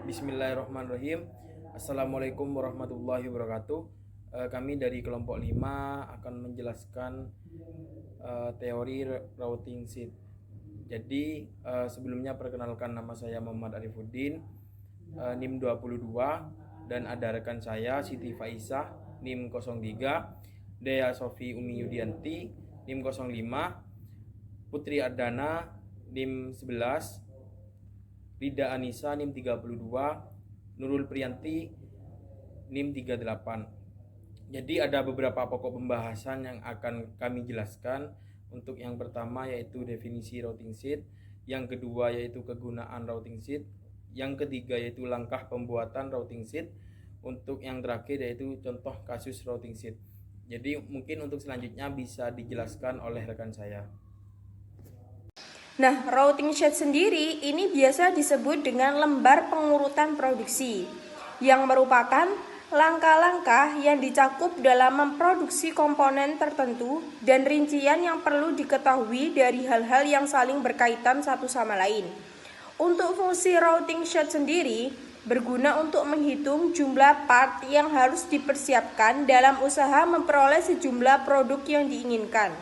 Bismillahirrahmanirrahim. Assalamualaikum warahmatullahi wabarakatuh. Kami dari kelompok 5 akan menjelaskan teori routing sheet. Jadi sebelumnya perkenalkan, nama saya Muhammad Arifuddin, NIM 22, dan ada rekan saya Siti Faisah, NIM 03, Dea Sofi Umi Yudianti, NIM 05, Putri Ardana, NIM 11, Rida Anissa, NIM 32, Nurul Priyanti, NIM 38. Jadi ada beberapa pokok pembahasan yang akan kami jelaskan. Untuk yang pertama yaitu definisi routing sheet, yang kedua yaitu kegunaan routing sheet, yang ketiga yaitu langkah pembuatan routing sheet, untuk yang terakhir yaitu contoh kasus routing sheet. Jadi mungkin untuk selanjutnya bisa dijelaskan oleh rekan saya. Nah, routing sheet sendiri ini biasa disebut dengan lembar pengurutan produksi, yang merupakan langkah-langkah yang dicakup dalam memproduksi komponen tertentu dan rincian yang perlu diketahui dari hal-hal yang saling berkaitan satu sama lain. Untuk fungsi routing sheet sendiri berguna untuk menghitung jumlah part yang harus dipersiapkan dalam usaha memperoleh sejumlah produk yang diinginkan.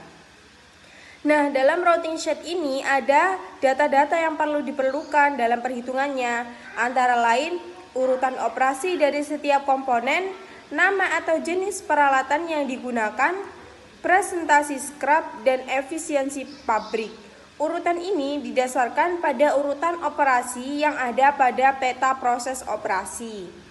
Nah, dalam routing sheet ini ada data-data yang perlu diperlukan dalam perhitungannya, antara lain urutan operasi dari setiap komponen, nama atau jenis peralatan yang digunakan, presentasi scrap, dan efisiensi pabrik. Urutan ini didasarkan pada urutan operasi yang ada pada peta proses operasi.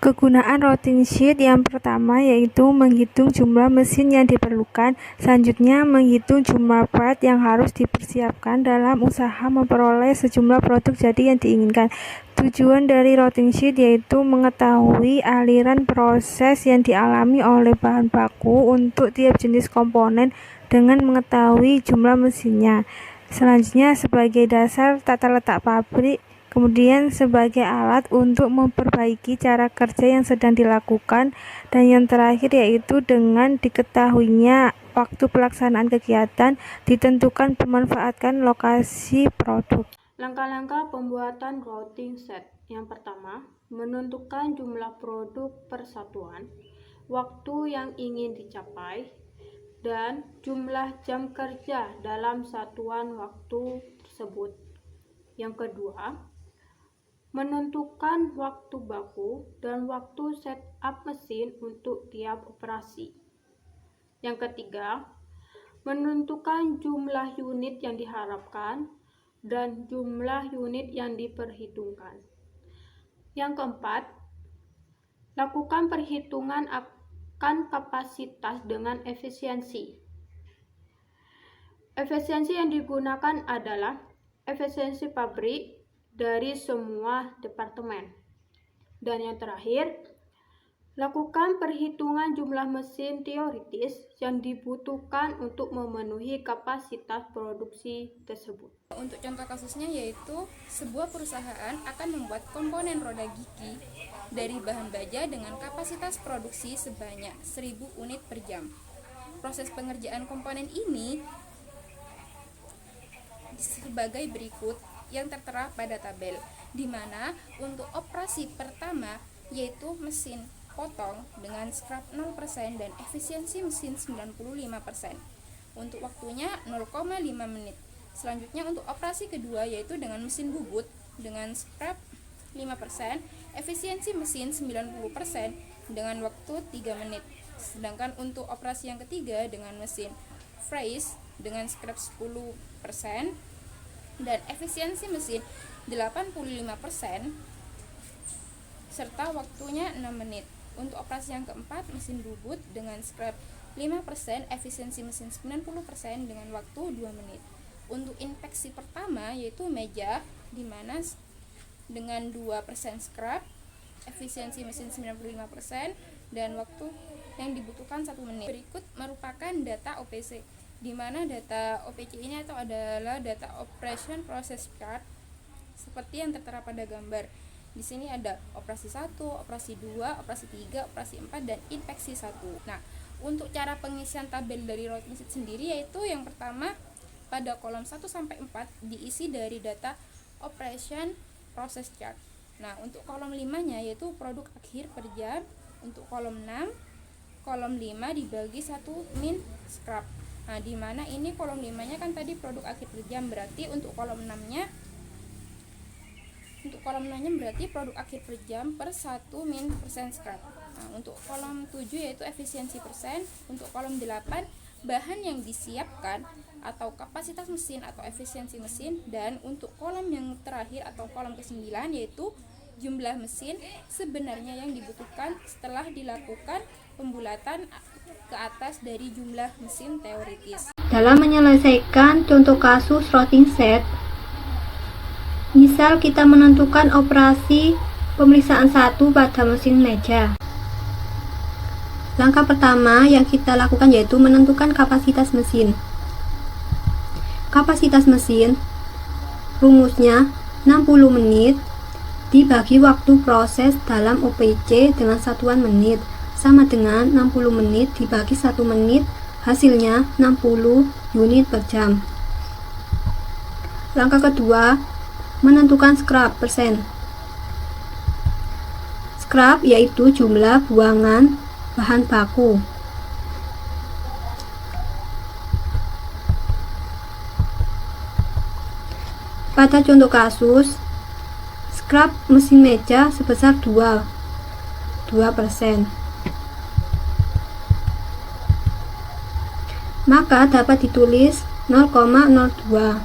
Kegunaan routing sheet yang pertama yaitu menghitung jumlah mesin yang diperlukan, selanjutnya menghitung jumlah part yang harus dipersiapkan dalam usaha memperoleh sejumlah produk jadi yang diinginkan. Tujuan dari routing sheet yaitu mengetahui aliran proses yang dialami oleh bahan baku untuk tiap jenis komponen dengan mengetahui jumlah mesinnya. Selanjutnya sebagai dasar tata letak pabrik, kemudian sebagai alat untuk memperbaiki cara kerja yang sedang dilakukan, dan yang terakhir yaitu dengan diketahuinya waktu pelaksanaan kegiatan, ditentukan pemanfaatkan lokasi produk. Langkah-langkah pembuatan routing sheet. Yang pertama, menentukan jumlah produk persatuan, waktu yang ingin dicapai, dan jumlah jam kerja dalam satuan waktu tersebut. Yang kedua, menentukan waktu baku dan waktu setup mesin untuk tiap operasi. Yang ketiga, menentukan jumlah unit yang diharapkan dan jumlah unit yang diperhitungkan. Yang keempat, lakukan perhitungan akan kapasitas dengan efisiensi. Efisiensi yang digunakan adalah efisiensi pabrik dari semua departemen. Dan yang terakhir, lakukan perhitungan jumlah mesin teoritis yang dibutuhkan untuk memenuhi kapasitas produksi tersebut. Untuk contoh kasusnya yaitu sebuah perusahaan akan membuat komponen roda gigi dari bahan baja dengan kapasitas produksi sebanyak 1000 unit per jam. Proses pengerjaan komponen ini sebagai berikut yang tertera pada tabel, di mana untuk operasi pertama yaitu mesin potong dengan scrap 0% dan efisiensi mesin 95%. Untuk waktunya 0,5 menit. Selanjutnya untuk operasi kedua yaitu dengan mesin bubut dengan scrap 5%, efisiensi mesin 90% dengan waktu 3 menit. Sedangkan untuk operasi yang ketiga dengan mesin freeze dengan scrap 10% dan efisiensi mesin 85% serta waktunya 6 menit. Untuk operasi yang keempat, mesin bubut dengan scrap 5%, efisiensi mesin 90% dengan waktu 2 menit. Untuk inspeksi pertama yaitu meja, di mana dengan 2% scrap, efisiensi mesin 95% dan waktu yang dibutuhkan 1 menit. Berikut merupakan data OPC, di mana data OPC ini adalah data Operation Process Chart seperti yang tertera pada gambar. Di sini ada operasi 1, operasi 2, operasi 3, operasi 4, dan inspeksi 1. Nah, untuk cara pengisian tabel dari routing sheet sendiri yaitu yang pertama pada kolom 1 sampai 4 diisi dari data Operation Process Chart. Nah, untuk kolom 5-nya yaitu produk akhir per jam. Untuk kolom 6, kolom 5 dibagi 1 min scrap. Nah, di mana ini kolom 5-nya kan tadi produk akhir per jam, berarti untuk kolom 6-nya berarti produk akhir per jam per 1 min persen scrap. Nah, untuk kolom 7 yaitu efisiensi persen. Untuk kolom 8 bahan yang disiapkan atau kapasitas mesin atau efisiensi mesin. Dan untuk kolom yang terakhir atau kolom ke-9 yaitu jumlah mesin sebenarnya yang dibutuhkan setelah dilakukan pembulatan ke atas dari jumlah mesin teoritis. Dalam menyelesaikan contoh kasus routing set, misal kita menentukan operasi pemeriksaan 1 pada mesin meja. Langkah pertama yang kita lakukan yaitu menentukan kapasitas mesin. Kapasitas mesin rumusnya 60 menit dibagi waktu proses dalam OPC dengan satuan menit sama dengan 60 menit dibagi 1 menit, hasilnya 60 unit per jam. Langkah kedua, menentukan scrap persen. Scrap yaitu jumlah buangan bahan baku. Pada contoh kasus, scrap mesin meja sebesar 2%. Maka dapat ditulis 0,02.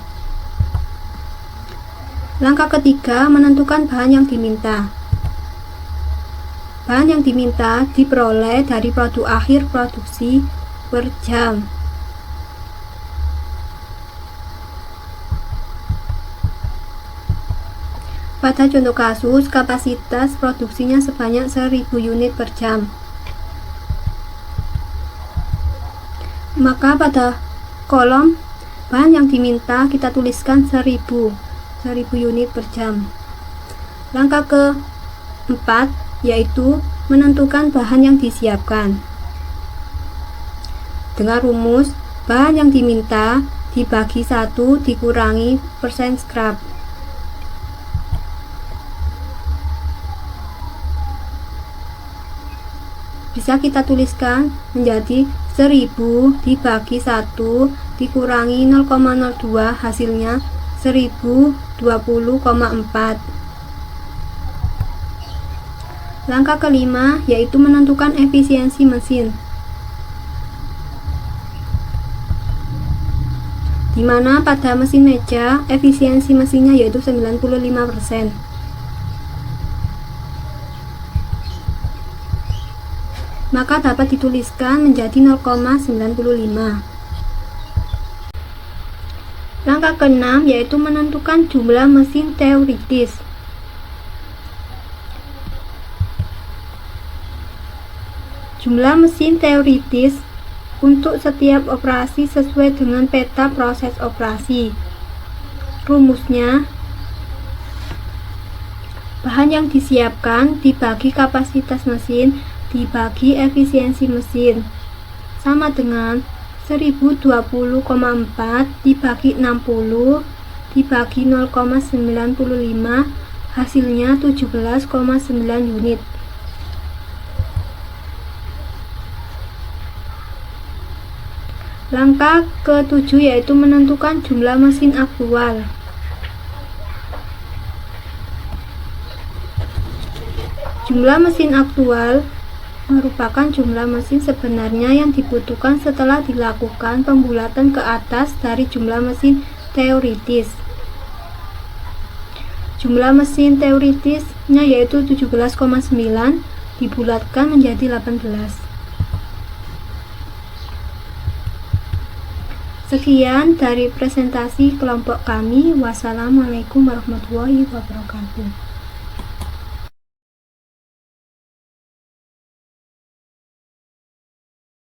Langkah ketiga, menentukan bahan yang diminta. Bahan yang diminta diperoleh dari produk akhir produksi per jam. Pada contoh kasus, kapasitas produksinya sebanyak 1000 unit per jam. Maka pada kolom bahan yang diminta kita tuliskan 1000 unit per jam. Langkah keempat yaitu menentukan bahan yang disiapkan. Dengan rumus bahan yang diminta dibagi 1 dikurangi persen scrap. Bisa kita tuliskan menjadi 1000 dibagi 1 dikurangi 0,02, hasilnya 1020,4. Langkah kelima yaitu menentukan efisiensi mesin, di mana pada mesin meja efisiensi mesinnya yaitu 95%. Maka dapat dituliskan menjadi 0,95. Langkah keenam yaitu menentukan jumlah mesin teoritis. Jumlah mesin teoritis untuk setiap operasi sesuai dengan peta proses operasi. Rumusnya bahan yang disiapkan dibagi kapasitas mesin dibagi efisiensi mesin sama dengan 1020,4 dibagi 60 dibagi 0,95, hasilnya 17,9 unit. Langkah ke-7 yaitu menentukan jumlah mesin aktual. Jumlah mesin aktual merupakan jumlah mesin sebenarnya yang dibutuhkan setelah dilakukan pembulatan ke atas dari jumlah mesin teoritis. Jumlah mesin teoritisnya yaitu 17,9 dibulatkan menjadi 18. Sekian dari presentasi kelompok kami. Wassalamualaikum warahmatullahi wabarakatuh.